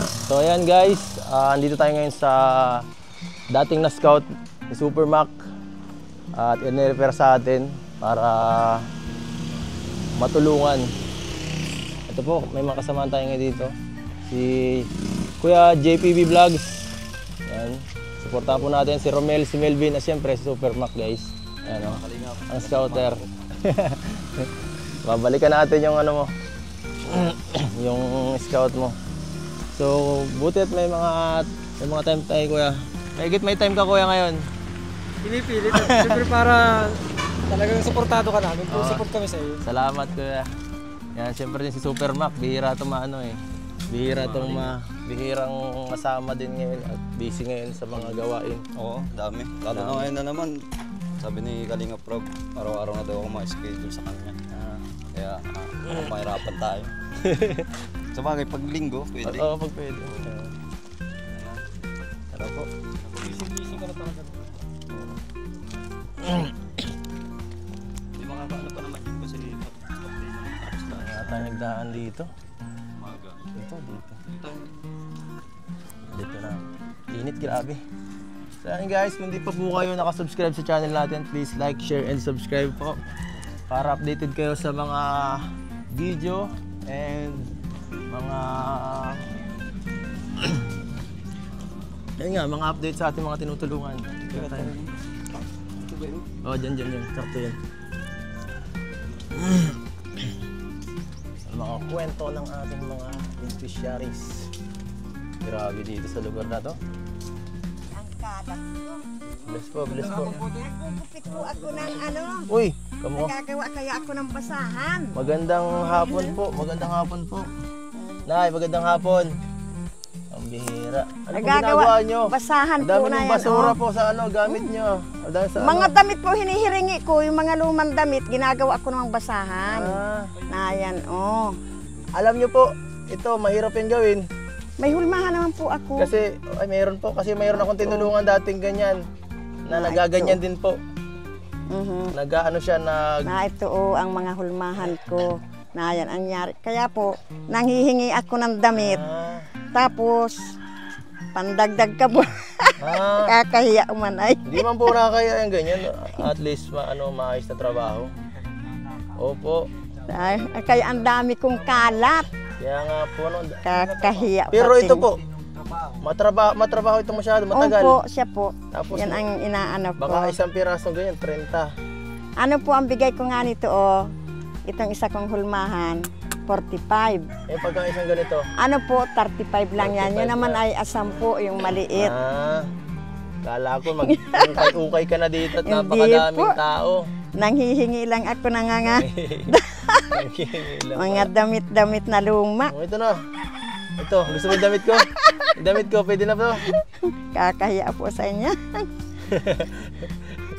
So ayan guys, andito tayo ngayon sa dating na scout ni Super Mac at i-repair sa atin para matulungan. Ito po, may mga kasamahan tayo ngayon dito. Si Kuya JPB Vlogs. Ayan. Supportahan po natin si Romel, si Melvin, at siyempre si Super Mac guys. Ayan, ang scouter. Babalikan natin yung ano mo, yung scout mo. So, buti at may mga time tayo, Kuya. May time ka, Kuya, ngayon. Pinipilit. Siyempre para talagang suportado ka namin. Support kami sa iyo. Salamat, Kuya. Yan, siyempre din si Super Mac. Bihira itong bihirang masama din ngayon at busy ngayon sa mga gawain. Oo, dami. Lalo na ngayon na naman. Sabi ni Kalinga Prof, araw-araw na daw ako ma-schedule sa kanya. Kaya mahirapan tayo. Sa bagay, pag linggo, pwede. Oo, pag pwede. Tara po. Busy ka na talaga. Di makakaano pa naman yun kasi tapos na. Kaya tayo nagdaan dito. Umaga. Dito na. Init, grabe. So yan guys, kung di pa po kayo nakasubscribe sa channel natin, please like, share, and subscribe po. Para updated kayo sa mga video and mga ayun nga, mga update sa ating mga tinutulungan. Kaya tayo. Oh, dyan. Sakto yan. Sa mga kwento ng ating mga beneficiaries. Grabe dito sa lugar na to. Ang kalat ko. Bless po. Nagugupit po ako ng ano. Uy, kamo. Nagagawa kaya ako ng basahan. Magandang hapon po. Nay, magandang hapon. Ang bihira. Ano po ginagawa nyo? Basahan Ang dami po na ng yan. basura po sa gamit nyo. Mga damit po hinihiringi ko, yung mga lumang damit, ginagawa ko ng basahan. Na yan, Alam nyo po, ito mahirap yung gawin. May hulmahan naman po ako. Kasi, mayroon akong tinulungan dating ganyan. Na nagaganyan din po. Nag-ano siya, Na ito ang mga hulmahan ko. Na yan ang nyari. Kaya po, nanghihingi ako ng damit. Tapos, pandagdag ka po. Kakahiya umanay. Hindi man po nakakaya yung ganyan. At least, maayos na trabaho. Opo. Kaya ang dami kong kalat. Kaya nga po, Kakahiya. Pero ito po, matrabaho ito masyado, matagal. Opo, siya po. Tapos, yan ang inaano ko. Baka isang piraso ganyan, 30. Ano po ang bigay ko nga nito, itong isa kong hulmahan, 45. Eh, pagka isang ganito? Ano po, 35 lang yan. Yun naman ay asam po, yung maliit. Kala ko mag-ukay ka na dito at napakadaming tao. Nanghihingi lang ako mga damit-damit na luma. Ito na. Ito, gusto mo yung damit ko? Yung damit ko, pwede na po. Kakahiya po sa inyo.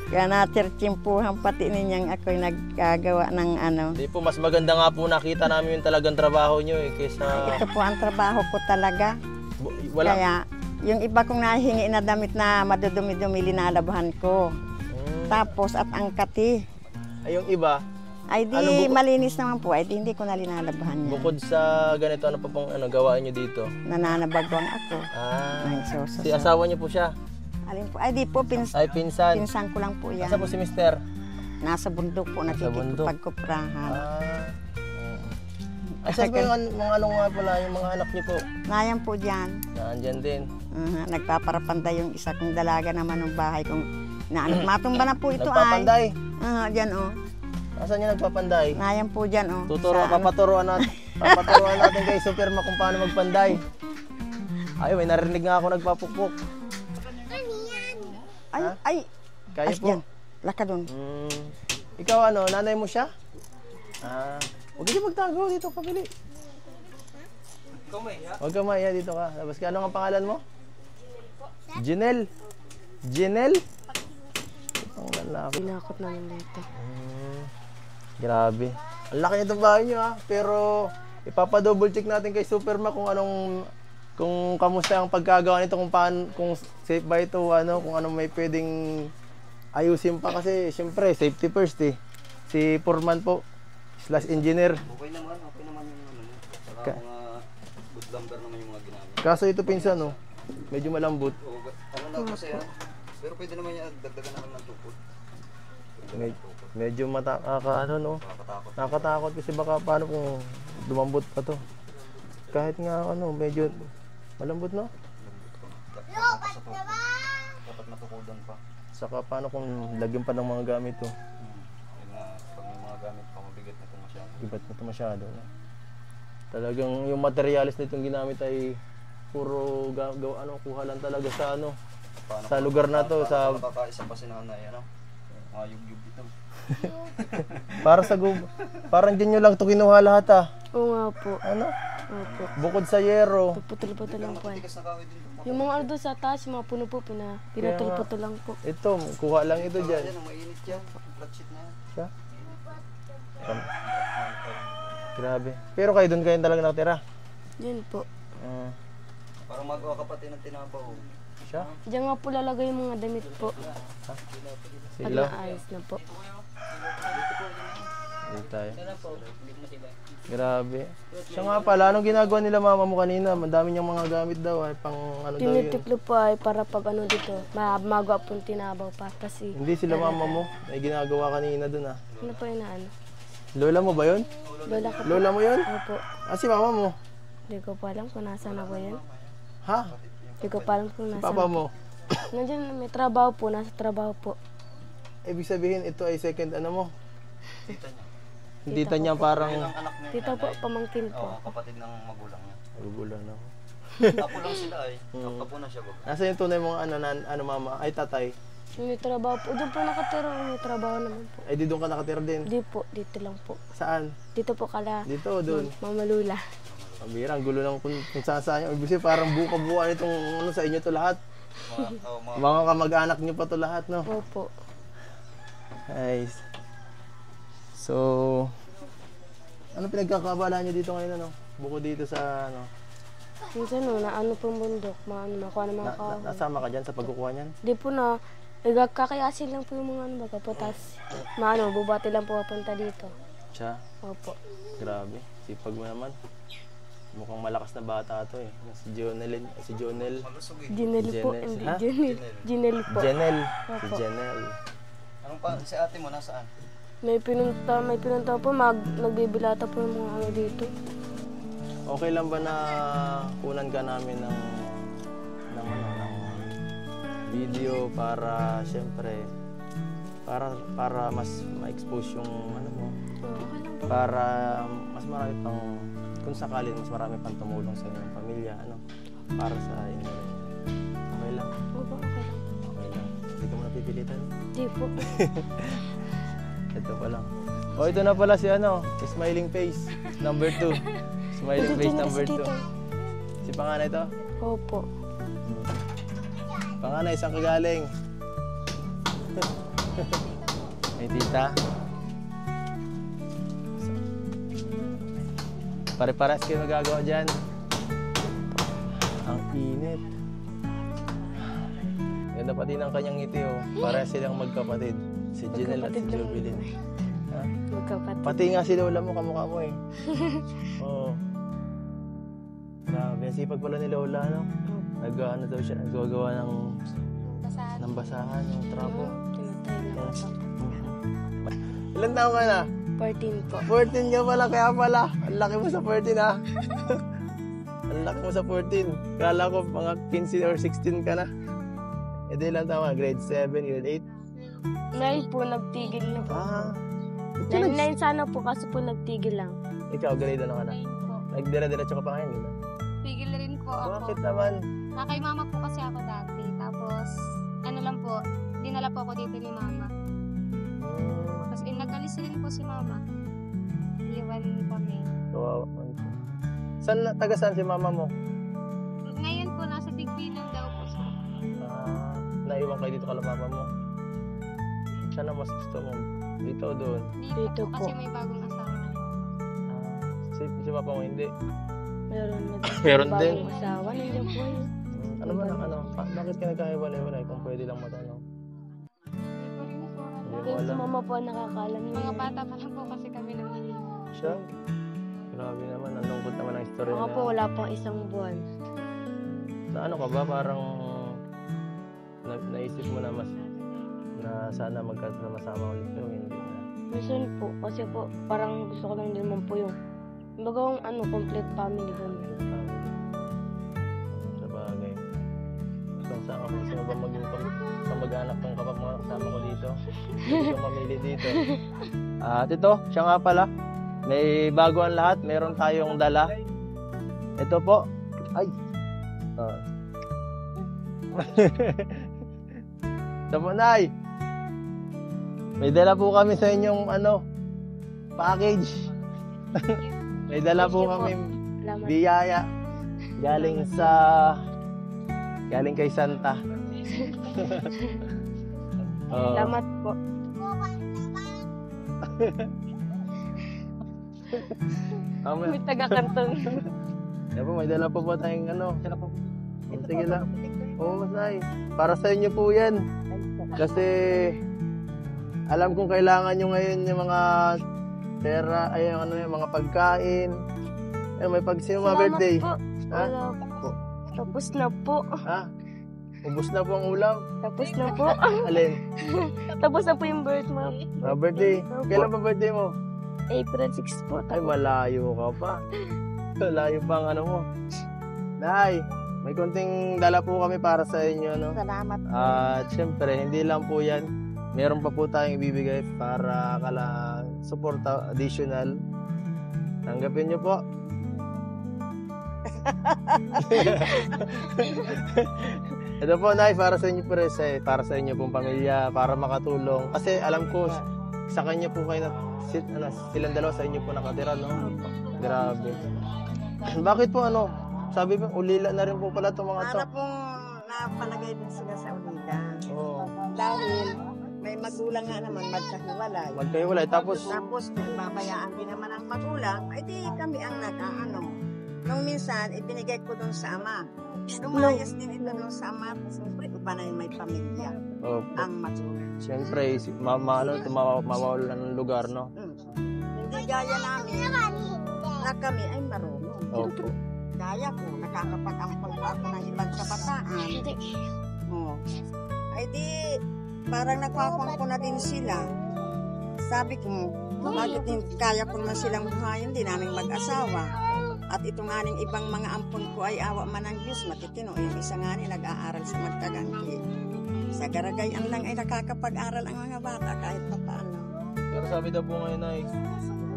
Kaya natirtimpuhan pati ninyang ako'y nagkagawa ng ano. Hindi po, mas maganda nga po nakita namin yung talagang trabaho nyo kaysa... Ito po ang trabaho ko talaga. Wala. Kaya yung iba kong nahingi na damit na madudumi-dumi linalabahan ko. Tapos at ang kati. Ay, yung iba? Ay di malinis naman po, ay di hindi ko na linalabahan yan. Bukod sa ganito, ano pa pong gawain nyo dito? Nananabagwang ako. Si asawa nyo po siya? Alin po? Ay di po, pinsan. Pinsan ko lang po yan. Asa po si mister? Nasa bundok po, nakikipagkuprahan. Asan po yung mga anak niyo po? Nayan po dyan. Nandyan din. Nagpaparapanda yung isa kong dalaga naman ng bahay kong matumba na po ito Nagpapanday? ay. Dyan Asan niya nagpapanday? Nayan po dyan Papaturuan natin kay Super Mac kung paano magpanday. Ay, may narinig nga ako nagpapukpok. Ay. Kaya po? Dyan. Laka doon. Ikaw nanay mo siya? Huwag ka magtago dito, kapili. Huwag ka maya, dito ka. Tapos ano ang pangalan mo? Jinel. Jinel? Ang lalaki. Pinakot namin dito. Grabe. Ang laki itong bahay nyo pero ipapadouble check natin kay Super Mac kung kamusta ang pagkagawa nito, kung safe ba ito, kung may pwedeng ayusin pa kasi syempre safety first Si Foreman po / engineer. Okay naman yung mga good lumber naman yung mga ginamit. Kaso ito pinsan, no? Medyo malambot. Ano lang kasi yan. Pero pwede naman yan, dagdagan naman ng tupot. Medyo ano, no? Nakakatakot. Nakakatakot kasi baka paano kung lumambot pa to. Kahit nga ano, medyo malambot, no? Dapat matukodan pa. Saka paano kung lagyan pa ng mga gamit to? Yun nga, pag may mga gamit pa, mabigat na ito masyado. Iba't na ito masyado, no? Talagang yung materialis na itong ginamit ay puro kuha lang talaga sa ano, Paano sa lugar na to, sa nakakaisa pa si nanay, ano? Mga yug-yug ito. para sa parang din nyo lang ito kinuha lahat ah. Oo nga po. Ano? Opo. Bukod sa yero. Putol-putol lang po. Tikas na kahoy din ito. Yung mga ano doon sa taas, yung mga puno po, pinutol-putol lang po. Ito, kuha lang ito dyan. Yan, ang mainit yan. Flat sheet na yan. Siya? Grabe. Pero kayo doon kayo talaga nakatira? Yun po. Parang magawa ka pati ng tinabaw. Siya? Diyan nga po lalagay yung mga damit po. Pag Sila? naayos na po. Dito tayo. Grabe. Siya nga pala, anong ginagawa nila mama mo kanina? Madami niyang mga gamit daw, ay pang ano daw yun. Tinitiklo po ay para pag ano dito, magawa po yung tinabaw pa. Kasi, Hindi sila mama mo, may ginagawa kanina doon ah. ano po yun na ano? Lola mo ba yun? Lola ko po. Lola mo yun? Opo. Ah, si mama mo? Hindi ko pa alam kung nasa na ba yun. Ha? Hindi ko pa alam kung Si nasa papa na. mo? Nandiyan, may trabaho po, nasa trabaho po. Ibig sabihin, ito ay second ano mo? Tita niya. Hindi niya parang... Ang anak niya. Tito po, pamangkin po. Oo, kapatid ng magulang niya. Magugulan ako. Apo lang sila ay. Apo na siya baga. Nasa yung tunay mong ano mama? Ay tatay. May trabaho po. Doon po nakatira, may trabaho naman po. Ay di doon ka nakatira din. Di po, dito lang po. Saan? Dito po kala Dito o doon? Mama Lula. Mabira, ang gulo ng kung saan saan nyo. Ibig sabihin, parang buka-buka nitong ano sa inyo to lahat. Mga kamag-anak nyo pa to lahat, no? Opo. Nice. So, ano pinagkakabala nyo dito ngayon, ano? Bukod dito sa, ano? Minsan no, na ano pong bundok, makuha ng mga kahoy. Nasama ka dyan sa pagkukuha niyan? Di po na, kakayasin lang po yung mga ano baga po. Tapos, bubati lang po papunta dito. Siya? Opo. Grabe. Sipag mo naman. Mukhang malakas na bata to eh. Si Jonel. Si Jonel. Jinel po, Jenel. hindi Ha? Jinel. Jinel po. Janel. Si Opo. Janel. Anong pa, si ate mo nasaan? May pinunta po, nagbibilata po yung mga ano dito. Okay lang ba na kunan ka namin ng video para syempre para mas ma-expose yung ano mo, Okay lang po. para mas marami pang kung sakali mas marami pang tumulong sa inyong pamilya ano para sa inyo rin. Okay lang. Opo, okay lang. Okay lang. Hindi ka mo napipilitan. Di po. Ito pa lang. Oh, ito na pala si ano, smiling face number 2. Smiling face number 2. Si panganay to? Opo. Panganay, saan ka galing? May tita. Pare-pares kayo magagawa dyan. Ang init. Ganda pati ng kanyang ngiti oh. Para silang magkapatid. Si Janelle at si Magkapatid lang. Jovelyn. Ha? Magkapatid. Pati nga si Lola mo, kamukha mo eh. Oo. Grabe, ang sipag pala ni Lola, no? Nag-ano daw siya, nagagawa ng basahan, ng trapo. Tinatay lang Yes. po. Ilan taon ka na? 14 po. 14 ka pala, kaya pala. Ang laki mo sa 14 ha. Ang laki mo sa 14. Kala ko mga 15 or 16 ka na. E di lang tama, grade 7, grade 9 po, nagtigil na 8. po. Ah, 9 sana po, kaso po nagtigil lang. ikaw, grade ano ka na? po. Nagdira-diretso ka pa ngayon, di ba? Pigil rin po ako. Bakit naman? Kay mama po kasi ako dati. Tapos, ano lang po, dinala po ako dito ni mama. Tapos, nag-alis rin po si mama. Iwan kami. Kawawa. Taga saan si mama mo? Ngayon po, nasa Tigbinan daw po siya. Naiwan kayo dito kala papa mo. Saan ang mas gusto mo? Dito o doon? Dito po. po. Kasi may bagong asawa. Si papa mo hindi. Meron Meron din. bagong asawa, nandiyan po yun. Ano ba ang ano? Bakit ka nagkahiwalay-walay kung pwede lang matanong? Hindi mo Yung si alam. mama po ang nakakalam niya. Mga bata pa lang po kasi kami nung Siya? Grabe naman, ang lungkot naman ang istorya Mga na. po, wala pang isang buwan. Ano ka ba? Parang naisip mo na sana magkasama ulit pero hindi na. Minsan po, kasi po, parang gusto ko lang din naman po yung bagong complete family ko. Sa bagay. Kung saan ako gusto mo ba maging kamag-anak kung kapag mga kasama ko dito? Hindi ko mamili dito. At ito, siya nga pala. May bago ang lahat. Meron tayong dala. Ito po. Ay! Ito po, Nay. May dala po kami sa inyong package. May dala po kami Salamat. biyaya galing kay Santa. Salamat po. May taga-kanton. Yan po, may dala po tayong sige lang. Oo, Nay. Para sa inyo po yan. Kasi alam kong kailangan nyo ngayon yung mga pera, yung mga pagkain. May mga birthday. Po. Ha? Wala po. Tapos na po. Ha? Ubus na po ang ulam. Tapos na po. Alin? Tapos na po yung Birthday. Kailan pa birthday mo? April 6 po. Ay, malayo ka pa. Malayo pa ang mo. Nay, may konting dala po kami para sa inyo, no? Salamat po. At syempre, hindi lang po yan. Meron pa po tayong ibibigay para support additional. Tanggapin nyo po. Ito po, Nay, para sa inyo para sa inyo pong pamilya, para makatulong. Kasi alam ko, sa kanya po kayo silang dalawa sa inyo po nakatira, no? Grabe. Bakit po sabi mo, ulila na rin po pala itong mga to. Para pong napalagay din sila sa ulila. Oo. Dahil may magulang nga naman magkahiwalay. Magkahiwalay. Tapos kung babayaan din naman ang magulang, ay di kami ang Nung minsan, ibinigay ko doon sa ama. Lumayas din ito doon sa ama. Siyempre, iba na yung may pamilya. Ang magulang. siyempre, mawawalan ng lugar, no? Hindi gaya namin na kami ay marunong. Opo. Gaya ko, nakakapag-ampal pa ako ng ibang kabataan. Ay di, parang nakwakwan ko na din sila. Sabi ko, bakit kaya ko naman silang buhayin, di namin mag-asawa. At ito nga ning ibang mga ampon ko ay awa man ng Diyos, matitino. Yung isa nga ni nag-aaral sa Magtagangki. Sa Garagayan lang ay nakakapag-aral ang mga bata kahit pa paano. Pero sabi daw po ngayon ay,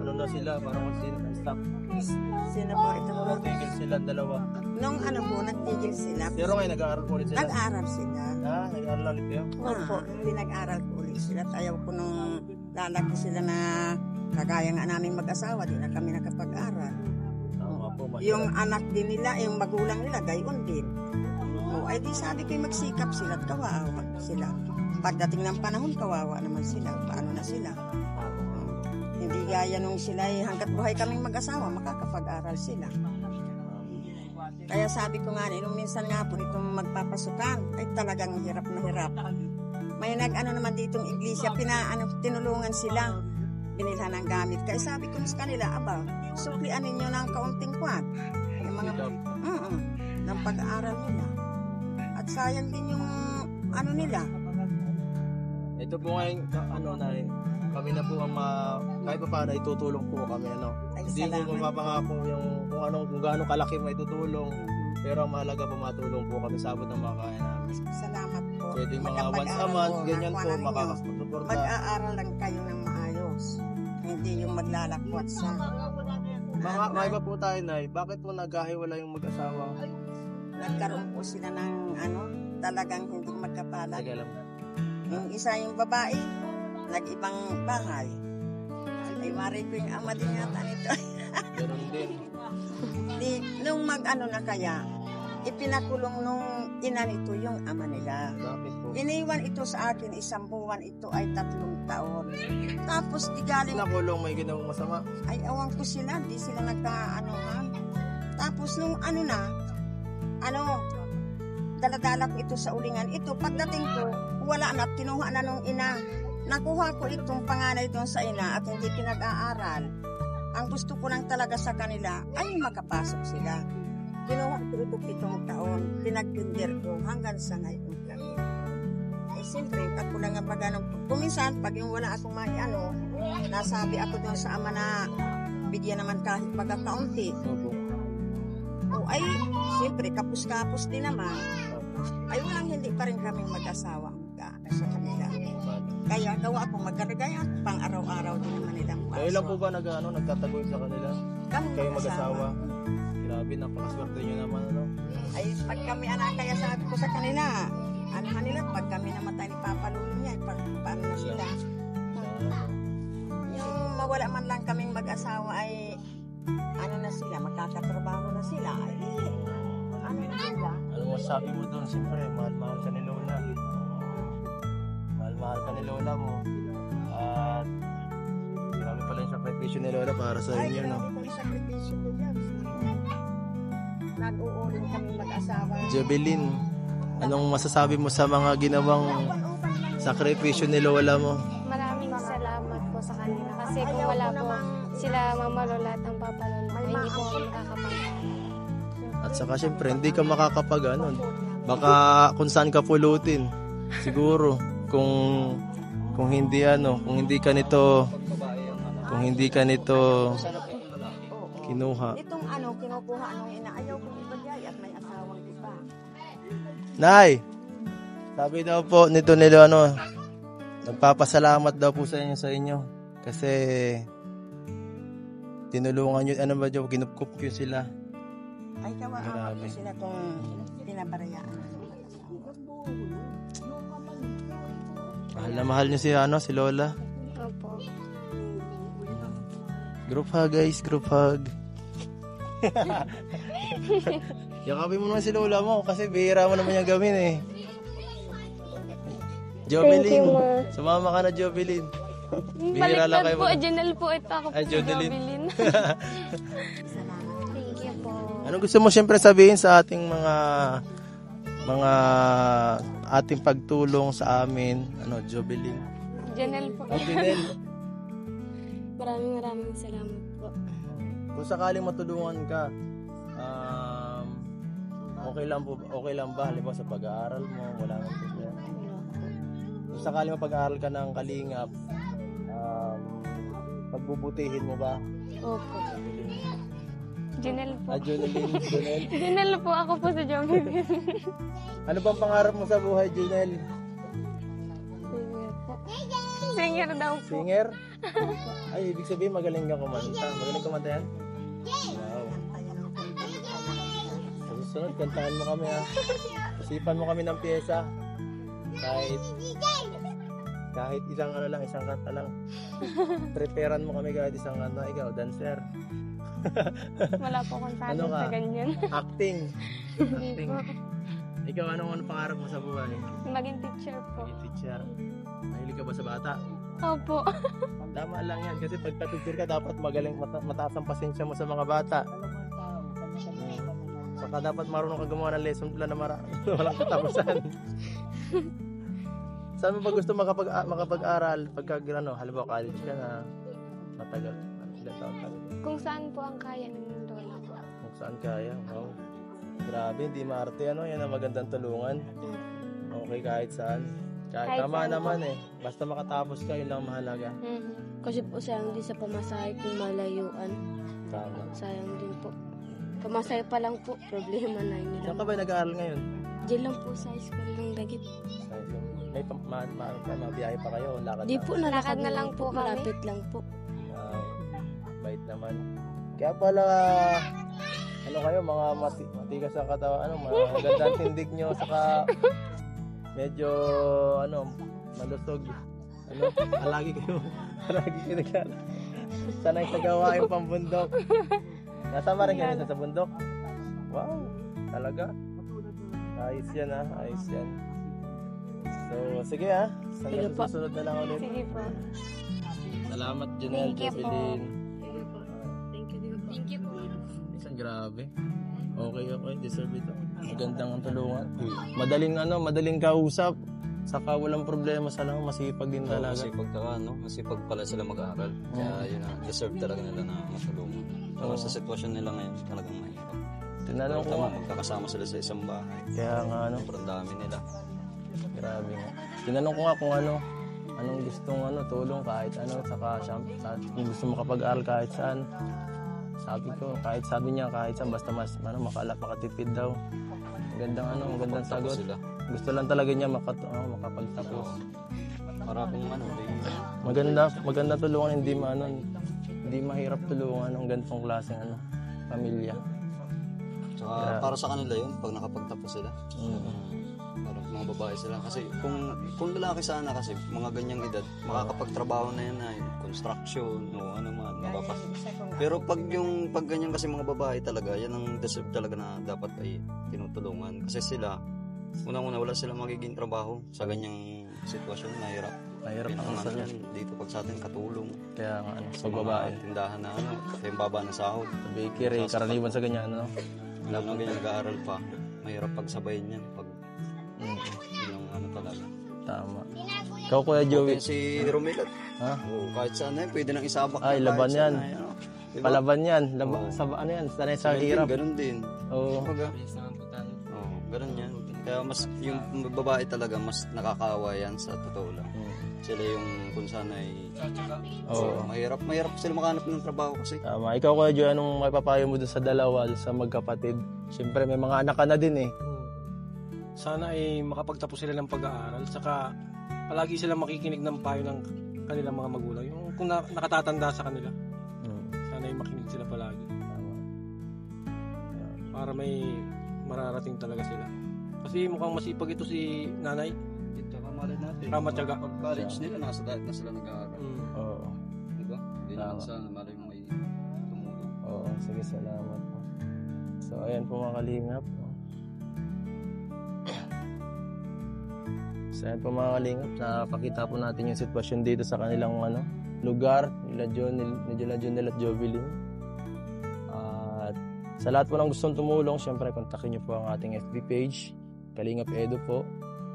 na sila, parang stop. Sino po ito? Nagtigil sila dalawa. Nung nagtigil sila. Pero ngayon nag-aaral po ulit sila. Nag-aaral sila. Nag-aaral ulit kayo? Hindi nag-aaral ko ulit sila. Ayaw ko nung lalaki sila na kagaya nga namin mag-asawa, di na kami nakapag-aral. Yung anak din nila, yung magulang nila, gayon din. Ay di sabi ko magsikap sila at kawawa sila. Pagdating ng panahon, kawawa naman sila. Paano na sila? Hindi gaya nung sila hanggat buhay kaming mag-asawa, makakapag-aral sila. Kaya sabi ko nga, nung minsan nga po itong magpapasukan, ay talagang hirap na hirap. May naman ditong iglesia, tinulungan sila. Binilhan ng gamit. Kaya sabi ko sa kanila, suklian ninyo ng kaunting kwan. Yung mga, ng pag-aaral nila. At sayang din yung nila. Ito po ngayon, kami na po ang kahit pa paano itutulong po kami, Ay, hindi po mapapangako yung kung gaano kalaki may tutulong. Pero ang mahalaga po matulong po kami sa abot ng mga kaya namin. Salamat po. Pwede mga once a month, ganyan po, makakasuporta. Mag-aaral lang kayo ng maayos. Hindi yung maglalakwat sa... May iba po tayo, Nay. Bakit po nagkahiwala yung mag-asawa? Nagkaroon po sila ng talagang hindi magkapala. Sige lang. Yung isa yung babae, nag-ibang bahay. Ay, mari ko yung ama din yata nito. Ganun din. Nung na kaya, ipinakulong nung ina nito yung ama nila. Bakit po? Iniwan ito sa akin, 1 buwan, ito ay 3 taon. Tapos di galing... Nakulong may ginawang masama? Ay, awang ko sila, di sila nagka-anuhan. Tapos nung daladala ko ito sa ulingan. Ito, pagdating ko, wala na, tinuha na nung ina. Nakuha ko itong panganay doon sa ina at hindi pinag-aaral. Ang gusto ko lang talaga sa kanila ay makapasok sila. Kinuha ko ito 7 taon. Pinag-kinder ko hanggang sa ngayon kami. Eh, siyempre, kakulangan pa ganun. Kuminsan, pag yung wala akong may nasabi ako doon sa ama na bigyan naman kahit pagkakaunti. O ay, siyempre, kapus-kapus din naman. Ay, walang hindi pa rin kaming mag-asawa sa kanila. Kaya gawa ako magkaragay at pang araw-araw din naman nilang paso. Kayo lang po ba nagtatagoy sa kanila? Kami Kayo mag-asawa? Grabe, napakaswerte nyo naman, ano? Ay, pag kami anak, kaya sabi ko sa kanila, anahan nila, pag kami namatay ni Papa Lolo niya, paano na sila? Yung mawala man lang kaming mag-asawa ay, ano na sila, magkakatrabaho na sila, ay, ano na sila? Ano masabi mo doon? Siyempre, mahal-mahal ka ni Lola. Mahal-mahal ka ni Lola mo. At grabe pala yung sakripisyo ni Lola para sa Ay, inyo, no? grabe kong sakripisyo ko dyan. Nag-uuling kami mag-asawa. Jovelyn, anong masasabi mo sa mga ginawang sakripisyo ni Lola mo? Maraming salamat po sa kanila. Kasi kung wala po sila, Mama Lola at ang Papa Lola, ay hindi po ako makakapag. At saka syempre, hindi ka makakapag ano. Baka kung saan ka pulutin. Siguro, kung hindi ka nito kinuha. Itong kinukuha inaayaw kong ibagay at may asawang iba. Nay, sabi daw po nito nagpapasalamat daw po sa inyo kasi tinulungan nyo, kinupkup nyo sila. Ay, kawawa Grabe. po sila kung pinabarayaan. Mahal na mahal nyo si Lola. Opo. Group hug guys, group hug. Yakapin mo naman si Lola mo kasi bihira mo naman yung gawin eh. Jovelyn, sumama ka na Jovelyn. Bihira lang kayo. Po, Janelle po, ito ako po Ay, si Jovelyn. Jovelyn. Thank you po. Ano gusto mo siyempre sabihin sa ating mga ating pagtulong sa amin? Jovelyn? Janelle po. Jovelyn. Maraming salamat po. Kung sakaling matulungan ka, okay lang ba? Halimbawa sa pag-aaral mo, wala nang problema. Kung sakaling mapag-aaral ka ng Kalingap, pagbubutihin mo ba? Opo. Janelle po. Jonelyn. Janelle po, ako po si Jovelyn. Ano bang pangarap mo sa buhay, Jonel? Singer po. Singer daw po. Singer? Ay, ibig sabihin magaling ka kumanta. Magaling kumanta yan? Wow. Sa susunod, kantahan mo kami ha. Isipan mo kami ng pyesa. Kahit isang isang kanta lang. Preparean mo kami kahit isang kanta. Ikaw, dancer. Wala po akong talent Ano ka? sa ganyan. Acting. Hindi po. Ikaw, anong pangarap mo sa buhay? Maging teacher po. Maging teacher. Mahilig ka ba sa bata? Opo. Tama lang yan kasi pag teacher ka dapat magaling mataas ang pasensya mo sa mga bata. Saka dapat marunong ka gumawa ng lesson plan na walang katapusan. Saan mo ba gusto makapag-aral pagka halimbawa college ka na matagal? Kung saan po ang kaya ng lola ko. Kung saan kaya? Wow. Grabe, hindi maarte yan ang magandang tulungan. Okay, kahit saan. Kahit Tama saan naman basta makatapos ka, yun lang mahalaga. Kasi po sayang din sa pamasahe kung malayuan. Tama. Sayang din po. Pamasahe pa lang po, problema na yun. Saan ka ba nag-aaral ngayon? Diyan lang po sa school ng Dagit. May mabiyahe pa kayo? Lakad Di lang? po, nalakad na lang po kami. Malapit lang po. Wow. Bait naman. Kaya pala, kayo, mga matigas ang katawan, mga gandang tindig nyo, saka medyo, malusog. Lagi kayo nagkala. Sanay sa gawain pambundok. Nasama rin kayo sa bundok? Wow, talaga? Ayos yan ayos yan. So, sige Sige po. Susunod na lang ulit. Sige po. Salamat, Janelle, Thank you po. Jovelyn. Thank you po. Isang grabe. Okay, deserve ito. Magandang tulungan. Madaling kausap. Saka walang problema sa lang, masipag din talaga. Masipag pala sila mag-aaral. Kaya yun deserve talaga nila na matulungan. Pero sa sitwasyon nila ngayon, talagang mahirap. Tinanong ko nga. Magkakasama sila sa isang bahay. Kaya nga ano, Sobrang dami nila. grabe nga. Tinanong ko nga kung anong gustong tulong kahit saka kung gusto makapag-aral kahit saan. Sabi niya kahit saan basta mas makatipid daw. Magandang sagot. Sila. Gusto lang talaga niya makapagtapos. Para kung Maganda tulungan, hindi mahirap tulungan ng ganitong klaseng pamilya. Tsaka para sa kanila yun, pag nakapagtapos sila. Parang mga babae sila. Kasi kung lalaki sana kasi, mga ganyang edad, makakapagtrabaho na yan na construction o ano man, mapapas. Pero pag ganyan kasi mga babae talaga, yan ang deserve talaga na dapat ay tinutulungan. Kasi sila, unang-una wala silang magiging trabaho sa ganyang sitwasyon, mahirap ang sa yan dito pag sa atin katulong. Kaya nga sa babae. Tindahan na yung baba na sahod. Sa bakery, karaniwan sa ganyan Lalo na ganyan nag-aaral pa, mahirap pagsabayin yan pag yung talaga. Tama. Ikaw Kuya Joey. Si Romel Ha? kahit saan na pwede nang isabak. Ay, na laban kahit yan. saan na, diba? Palaban yan. Oo. Yan? Sanay sa hirap. Ganun din. Oo. Ganun yan. Kaya mas yung babae talaga mas nakakaawa yan sa totoo lang. Sila yung kung saan ay mahirap sila makahanap ng trabaho kasi. Tama. Ikaw Kuya Joey, anong maipapayo mo dun sa dalawa, dun sa magkapatid? Siyempre may mga anak ka na din eh. Sana ay makapagtapos sila ng pag-aaral. Saka palagi sila makikinig ng payo ng kanilang mga magulang. Yung kung nakatatanda sa kanila. Sana ay makinig sila palagi. Para may mararating talaga sila. Kasi mukhang masipag ito si nanay. Malay natin. Ramatyaga. Pag college nila, nasa diet na sila nag-aaral. Oo. Diba? Hindi naman sana malay mo may tumulong. Oo. Sige, salamat po. So, ayan po mga kalingap. So, ayan po mga kalingap. Napakita po natin yung sitwasyon dito sa kanilang lugar. Nila John at Jovelyn. At sa lahat po ng gustong tumulong, syempre kontakin niyo po ang ating FB page. Kalingap Edu po.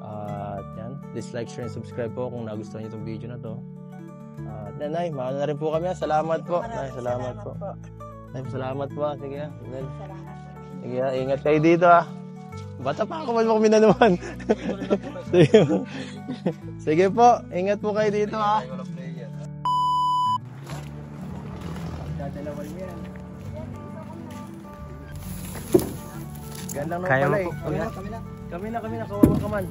At yan, please like, share, and subscribe po kung nagustuhan niyo itong video na to. At yan, Nay, mahal na rin po kami. Salamat po. Nay, salamat po. Nay, salamat po. Sige, sige, ingat kayo dito Bata pa ako, man mo kami na naman. Sige po, ingat po kayo dito Dadalawal mo yan. Gandang naman pala eh. Kami na, kawawa ka man.